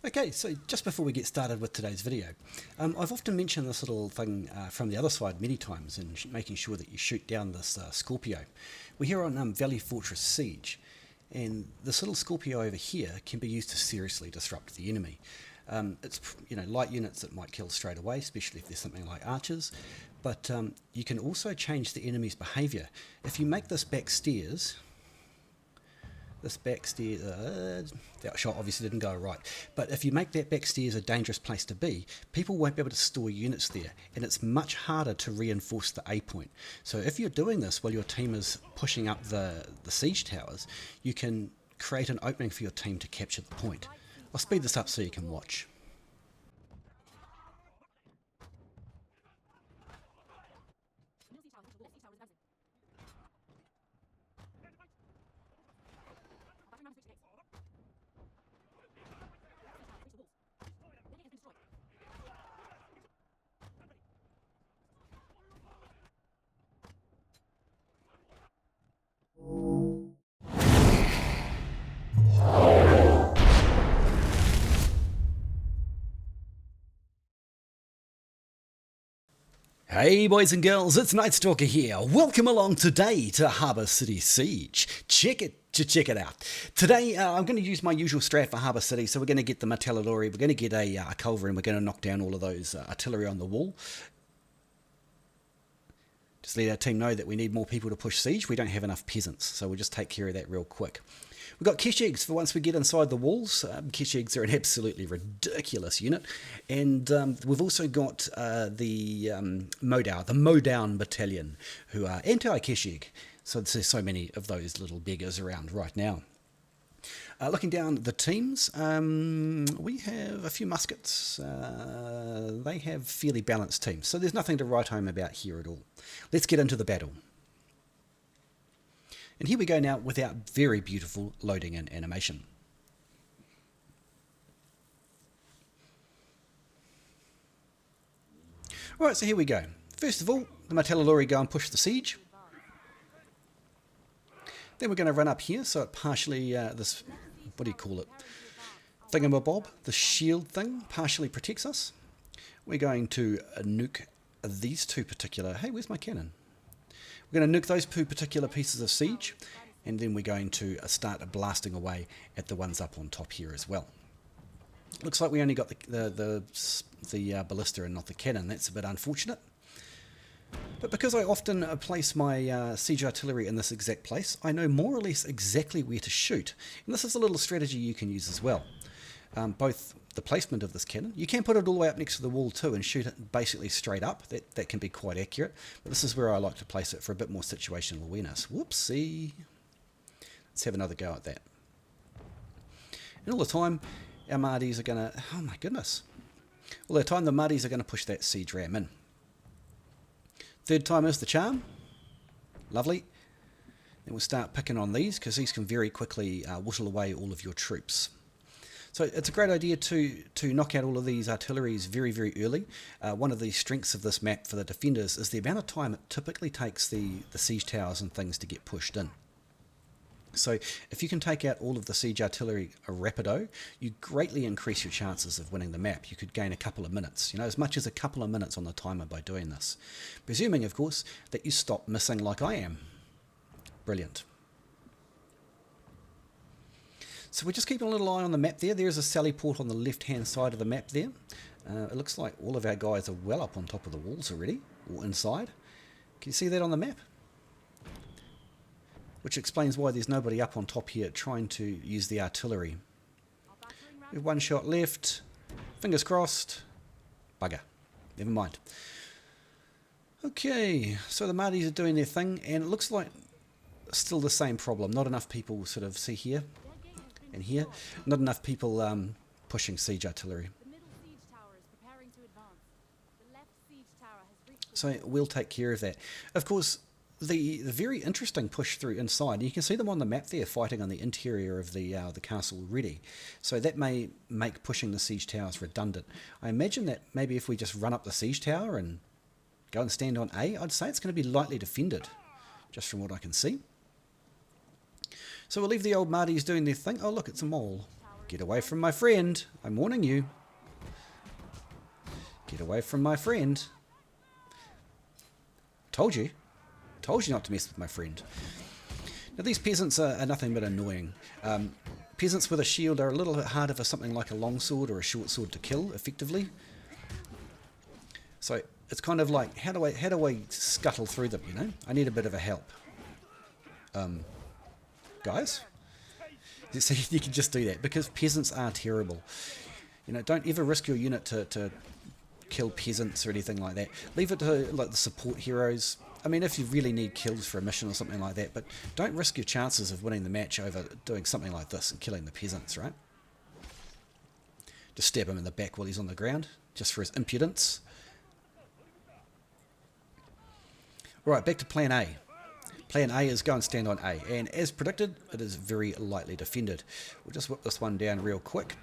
Okay, so just before we get started with today's video, I've often mentioned this little thing from the other side many times in making sure that you shoot down this Scorpio. We're here on Valley Fortress Siege, and this little Scorpio over here can be used to seriously disrupt the enemy. It's light units that might kill straight away, especially if there's something like archers, but you can also change the enemy's behaviour. If you make this back stairs, that shot obviously didn't go right, but if you make that back stairs a dangerous place to be, people won't be able to store units there, and it's much harder to reinforce the A point. So if you're doing this while your team is pushing up the siege towers, you can create an opening for your team to capture the point. I'll speed this up so you can watch. Hey boys and girls, it's KnightStalker here. Welcome along today to Harbour City Siege. Check it out. Today I'm going to use my usual strat for Harbour City, so we're going to get the Martellalori, we're going to get a culver, and we're going to knock down all of those artillery on the wall. Just let our team know that we need more people to push siege. We don't have enough peasants, so we'll just take care of that real quick. We've got Keshigs for once we get inside the walls. Keshigs are an absolutely ridiculous unit. And we've also got the Modao Battalion, who are anti-Keshig. So there's so many of those little beggars around right now. Looking down the teams, we have a few muskets. They have fairly balanced teams, so there's nothing to write home about here at all. Let's get into the battle. And here we go now with our very beautiful loading in animation. Alright, so here we go. First of all, the Martellalori go and push the siege. Then we're going to run up here, so it partially, this, what do you call it, thingamabob, the shield thing, partially protects us. We're going to nuke these two particular, hey, where's my cannon? We're going to nuke those two particular pieces of siege, and then we're going to start blasting away at the ones up on top here as well. Looks like we only got the ballista and not the cannon. That's a bit unfortunate. But because I often place my siege artillery in this exact place, I know more or less exactly where to shoot. And this is a little strategy you can use as well. Both the placement of this cannon, you can put it all the way up next to the wall too and shoot it basically straight up. That can be quite accurate. But this is where I like to place it for a bit more situational awareness. Whoopsie. Let's have another go at that. And all the time, our Mahdi's are going to, oh my goodness. All the time the Mahdi's are going to push that siege ram in. Third time is the charm. Lovely. Then we'll start picking on these because these can very quickly whittle away all of your troops. So it's a great idea to knock out all of these artilleries very, very early. One of the strengths of this map for the defenders is the amount of time it typically takes the siege towers and things to get pushed in. So if you can take out all of the siege artillery rapido, you greatly increase your chances of winning the map. You could gain a couple of minutes, as much as a couple of minutes on the timer by doing this. Presuming, of course, that you stop missing like I am. Brilliant. So we're just keeping a little eye on the map there. There's a sally port on the left-hand side of the map there. It looks like all of our guys are well up on top of the walls already, or inside. Can you see that on the map? Which explains why there's nobody up on top here trying to use the artillery. We have one shot left. Fingers crossed. Bugger. Never mind. Okay, so the Mahdi's are doing their thing, and it looks like still the same problem. Not enough people sort of see here and here. Not enough people pushing siege artillery. So we'll take care of that. Of course, the very interesting push through inside, you can see them on the map there fighting on the interior of the castle already. So that may make pushing the siege towers redundant. I imagine that maybe if we just run up the siege tower and go and stand on A, I'd say it's going to be lightly defended, just from what I can see. So we'll leave the old Mahdi's doing their thing. Oh look, it's a mole. Get away from my friend. I'm warning you. Get away from my friend. Told you. Told you not to mess with my friend. Now these peasants are nothing but annoying. Peasants with a shield are a little bit harder for something like a longsword or a short sword to kill effectively. So it's kind of like, how do I scuttle through them, you know? I need a bit of a help. Guys? You see, you can just do that, because peasants are terrible. You know, don't ever risk your unit to kill peasants or anything like that. Leave it to like the support heroes. I mean, if you really need kills for a mission or something like that, but don't risk your chances of winning the match over doing something like this and killing the peasants, right? Just stab him in the back while he's on the ground, just for his impudence. Right, back to plan A. Plan A is go and stand on A, and as predicted, it is very lightly defended. We'll just whip this one down real quick.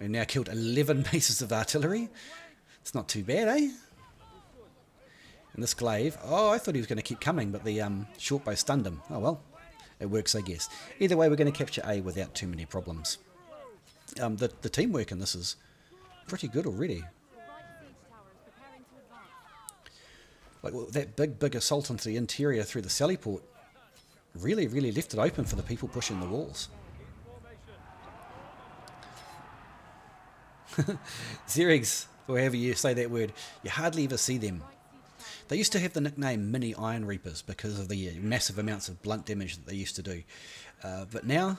We've now killed 11 pieces of artillery. It's not too bad, eh? And this glaive, oh, I thought he was going to keep coming, but the short bow stunned him. Oh well, it works, I guess. Either way, we're going to capture A without too many problems. The teamwork in this is pretty good already. Like, well, that big assault into the interior through the sally port really left it open for the people pushing the walls. Keshigs, or however you say that word, you hardly ever see them. They used to have the nickname Mini Iron Reapers because of the massive amounts of blunt damage that they used to do. But now,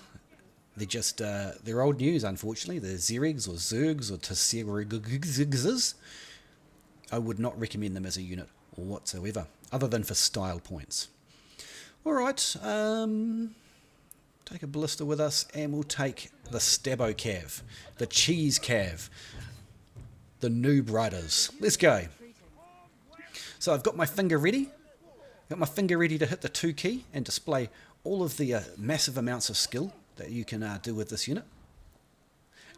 they're just, they're old news, unfortunately. They're Keshigs or Zergs or Keshigs. I would not recommend them as a unit whatsoever, other than for style points. Alright, take a ballista with us, and we'll take the Stabbo Cav, the Cheese Cav, the Noob Riders. Let's go. So I've got my finger ready. Got my finger ready to hit the 2 key and display all of the massive amounts of skill that you can do with this unit.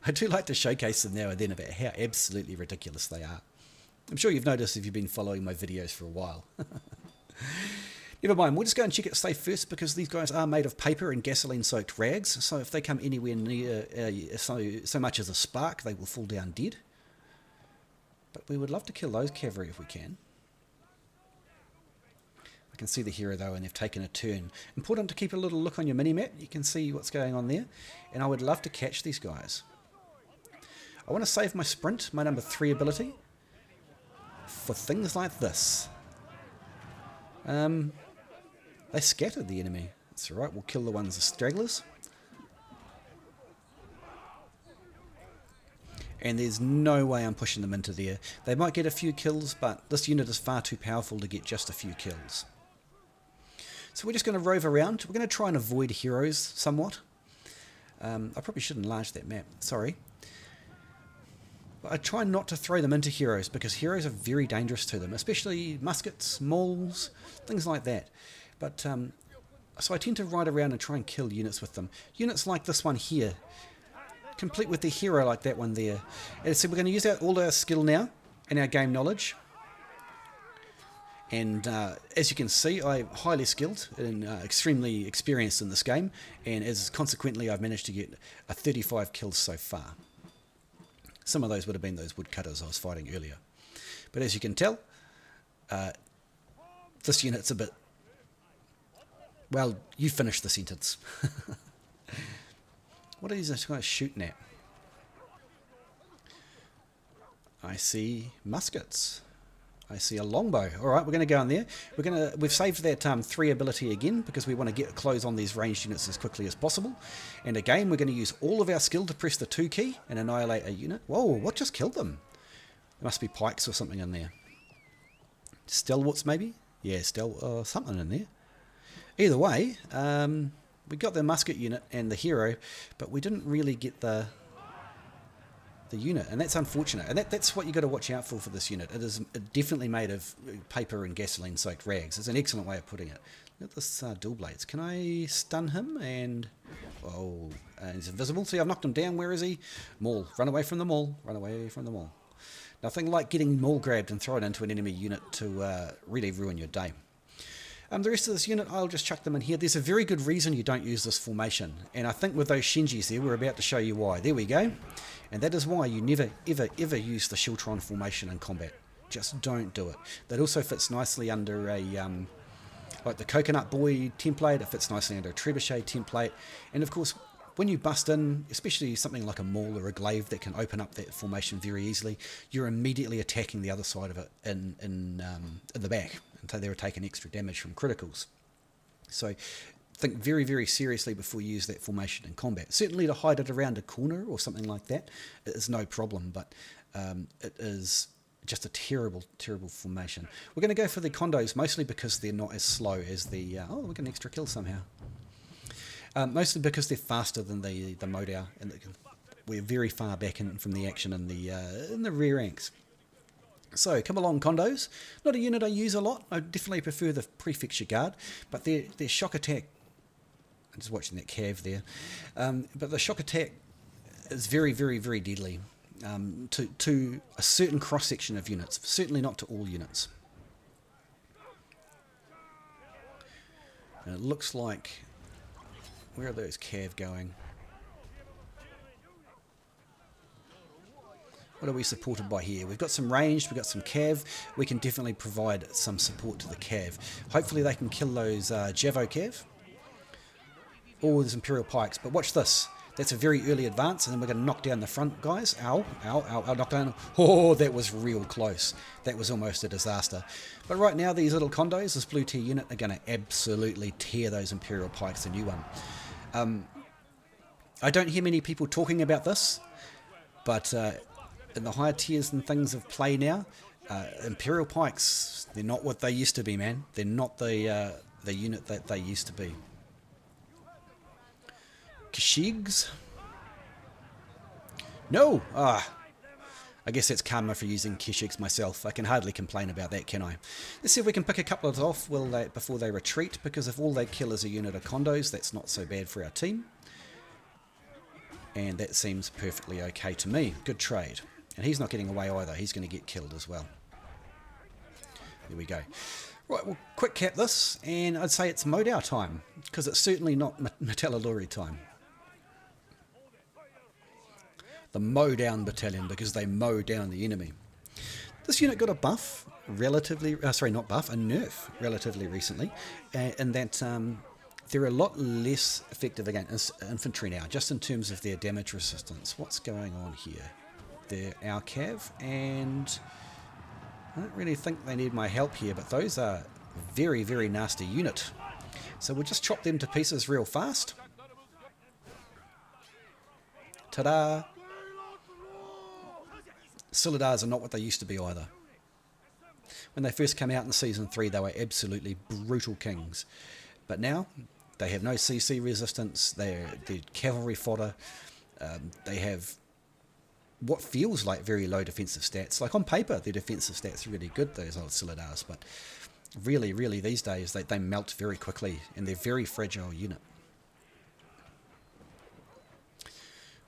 I do like to showcase them now and then about how absolutely ridiculous they are. I'm sure you've noticed if you've been following my videos for a while. Never mind, we'll just go and check it safe first, because these guys are made of paper and gasoline-soaked rags, so if they come anywhere near so much as a spark, they will fall down dead. But we would love to kill those cavalry if we can. I can see the hero though, and they've taken a turn. Important to keep a little look on your mini-map. You can see what's going on there, and I would love to catch these guys. I want to save my sprint, my number 3 ability, for things like this. They scattered the enemy. That's alright, we'll kill the ones, the stragglers. And there's no way I'm pushing them into there. They might get a few kills, but this unit is far too powerful to get just a few kills. So we're just going to rove around. We're going to try and avoid heroes somewhat. I probably should enlarge that map, sorry. I try not to throw them into heroes, because heroes are very dangerous to them, especially muskets, mauls, things like that. But so I tend to ride around and try and kill units with them. Units like this one here, complete with the hero like that one there. And so we're going to use all our skill now and our game knowledge. And as you can see, I'm highly skilled and extremely experienced in this game, and as consequently I've managed to get 35 kills so far. Some of those would have been those woodcutters I was fighting earlier. But as you can tell, this unit's a bit... Well, you finished the sentence. What are these guys shooting at? I see muskets. I see a longbow. Alright, we're going to go in there. We've saved that 3 ability again, because we want to get close on these ranged units as quickly as possible. And again, we're going to use all of our skill to press the 2 key and annihilate a unit. Whoa, what just killed them? There must be pikes or something in there. Stalwarts maybe? Yeah, something in there. Either way, we got the musket unit and the hero, but we didn't really get the unit, and that's unfortunate. And that's what you got to watch out for this unit. It is definitely made of paper and gasoline soaked rags. It's an excellent way of putting it. Look at this dual blades. Can I stun him? And oh, he's invisible. See, I've knocked him down. Where is he? Maul. Run away from the maul. Run away from the maul. Nothing like getting maul grabbed and thrown into an enemy unit to really ruin your day. The rest of this unit, I'll just chuck them in here. There's a very good reason you don't use this formation, and I think with those Shinjis there, we're about to show you why. There we go. And that is why you never, ever, ever use the Shiltron formation in combat. Just don't do it. That also fits nicely under a, like the Coconut Boy template. It fits nicely under a Trebuchet template. And of course, when you bust in, especially something like a Maul or a Glaive that can open up that formation very easily, you're immediately attacking the other side of it in the back. Until they're taking extra damage from criticals. So think very, very seriously before you use that formation in combat. Certainly to hide it around a corner or something like that, it is no problem, but it is just a terrible, terrible formation. We're going to go for the condos, mostly because they're not as slow as the... oh, we get an extra kill somehow. Mostly because they're faster than the Modao, and we're very far back from the action in the rear ranks. So, come along, condos. Not a unit I use a lot. I definitely prefer the Prefecture Guard, but their shock attack... I'm just watching that cav there. But the shock attack is very, very, very deadly to a certain cross-section of units. Certainly not to all units. And it looks like... where are those cav going? What are we supported by here? We've got some ranged, we've got some cav. We can definitely provide some support to the cav. Hopefully they can kill those Javo cav. Or there's Imperial Pikes. But watch this. That's a very early advance, and then we're going to knock down the front guys. Ow, ow, ow, ow, knock down. Oh, that was real close. That was almost a disaster. But right now, these little condos, this blue tier unit, are going to absolutely tear those Imperial Pikes a new one. I don't hear many people talking about this, but... in the higher tiers and things of play now, Imperial Pikes, they're not what they used to be, man. They're not the unit that they used to be. Keshigs? No! I guess that's karma for using Keshigs myself. I can hardly complain about that, can I? Let's see if we can pick a couple of off before they retreat, because if all they kill is a unit of condos, that's not so bad for our team. And that seems perfectly okay to me. Good trade. And he's not getting away either. He's going to get killed as well. There we go. Right, we'll quick cap this, and I'd say it's Modao time, because it's certainly not Martellalori time. The Modao Battalion, because they mow down the enemy. This unit got a buff, relatively... sorry, not buff, a nerf, relatively recently, in that... they're a lot less effective against infantry now, just in terms of their damage resistance. What's going on here? They're our cav, and I don't really think they need my help here, but those are very, very nasty unit. So we'll just chop them to pieces real fast. Ta-da! Silidars are not what they used to be either. When they first came out in Season 3, they were absolutely brutal kings. But now... they have no CC resistance, they're cavalry fodder, they have what feels like very low defensive stats. Like on paper, their defensive stats are really good, those old Silidars, but really, really these days they melt very quickly, and they're a very fragile unit.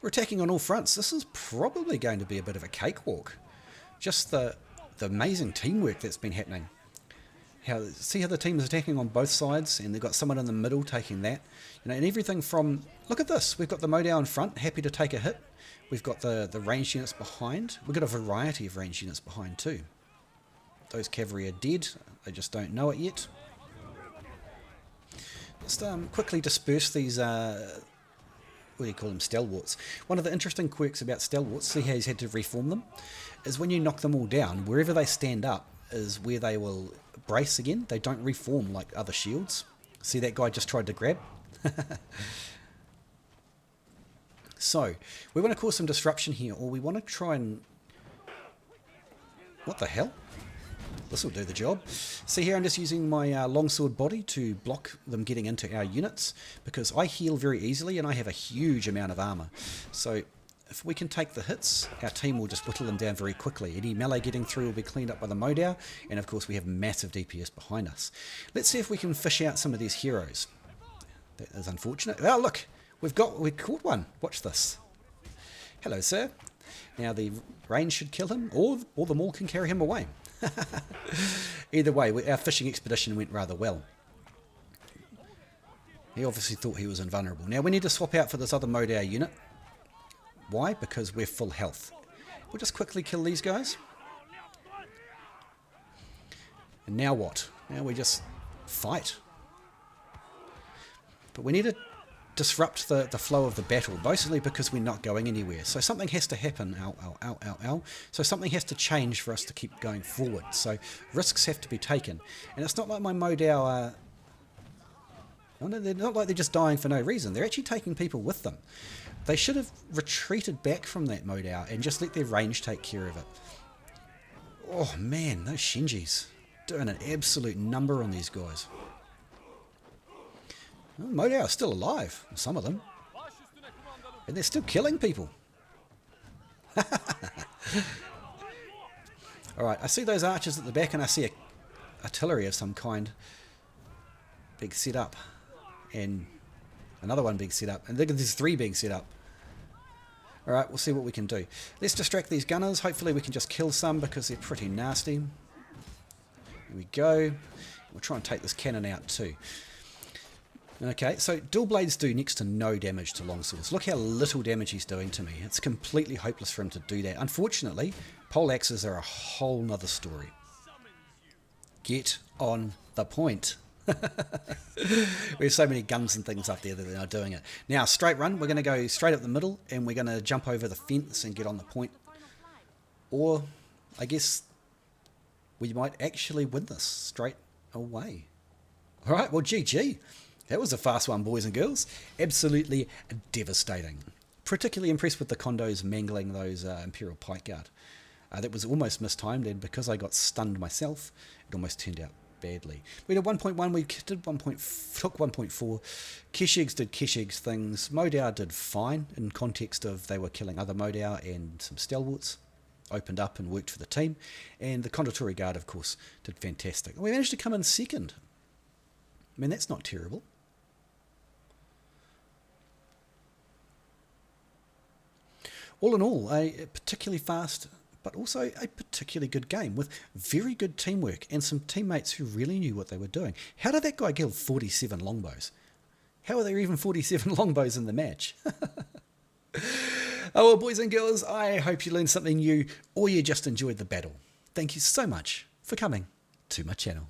We're attacking on all fronts. This is probably going to be a bit of a cakewalk. Just the amazing teamwork that's been happening. See how the team is attacking on both sides, and they've got someone in the middle taking that. You know, and everything from... look at this. We've got the Modao in front, happy to take a hit. We've got the ranged units behind. We've got a variety of ranged units behind too. Those cavalry are dead. They just don't know it yet. Just quickly disperse these... what do you call them? Stalwarts. One of the interesting quirks about stalwarts, see how he's had to reform them, is when you knock them all down, wherever they stand up is where they will brace again. They don't reform like other shields. See, that guy just tried to grab? So, we want to cause some disruption here, or we want to try and... what the hell? This will do the job. See here, I'm just using my longsword body to block them getting into our units, because I heal very easily and I have a huge amount of armor. So if we can take the hits, our team will just whittle them down very quickly. Any melee getting through will be cleaned up by the Modao, and of course we have massive DPS behind us. Let's see if we can fish out some of these heroes. That is unfortunate. Oh look, we've caught one. Watch this. Hello sir. Now the range should kill him, or the Maul can carry him away. Either way, our fishing expedition went rather well. He obviously thought he was invulnerable. Now we need to swap out for this other Modao unit. Why? Because we're full health. We'll just quickly kill these guys. And now what? Now we just fight. But we need to disrupt the flow of the battle, mostly because we're not going anywhere. So something has to happen. Ow, ow, ow, ow, ow. So something has to change for us to keep going forward. So risks have to be taken. And it's not like my Modao are... No, they're not like they're just dying for no reason. They're actually taking people with them. They should have retreated back from that Modao and just let their range take care of it. Oh man, those Shinjis. Doing an absolute number on these guys. Well, Modao are still alive, some of them. And they're still killing people. Alright, I see those archers at the back and I see a artillery of some kind. Big set up. And another one being set up. And there's 3 being set up. Alright, we'll see what we can do. Let's distract these gunners. Hopefully we can just kill some because they're pretty nasty. Here we go. We'll try and take this cannon out too. Okay, so dual blades do next to no damage to longswords. Look how little damage he's doing to me. It's completely hopeless for him to do that. Unfortunately, pole axes are a whole nother story. Get on the point. We have so many guns and things up there that they're not doing it. Now, straight run, we're going to go straight up the middle and we're going to jump over the fence and get on the point. Or, I guess, we might actually win this straight away. Alright, well, GG. That was a fast one, boys and girls. Absolutely devastating. Particularly impressed with the condos mangling those Imperial Pike Guard. That was almost mistimed, and because I got stunned myself, it almost turned out badly. We did 1.1, we did 1. Took 1.4. Keshigs did Keshigs things. Modao did fine in context of they were killing other Modao and some stalwarts. Opened up and worked for the team. And the Condottieri Guard, of course, did fantastic. We managed to come in second. I mean, that's not terrible. All in all, a particularly fast, but also a particularly good game with very good teamwork and some teammates who really knew what they were doing. How did that guy kill 47 longbows? How are there even 47 longbows in the match? Oh well, boys and girls, I hope you learned something new or you just enjoyed the battle. Thank you so much for coming to my channel.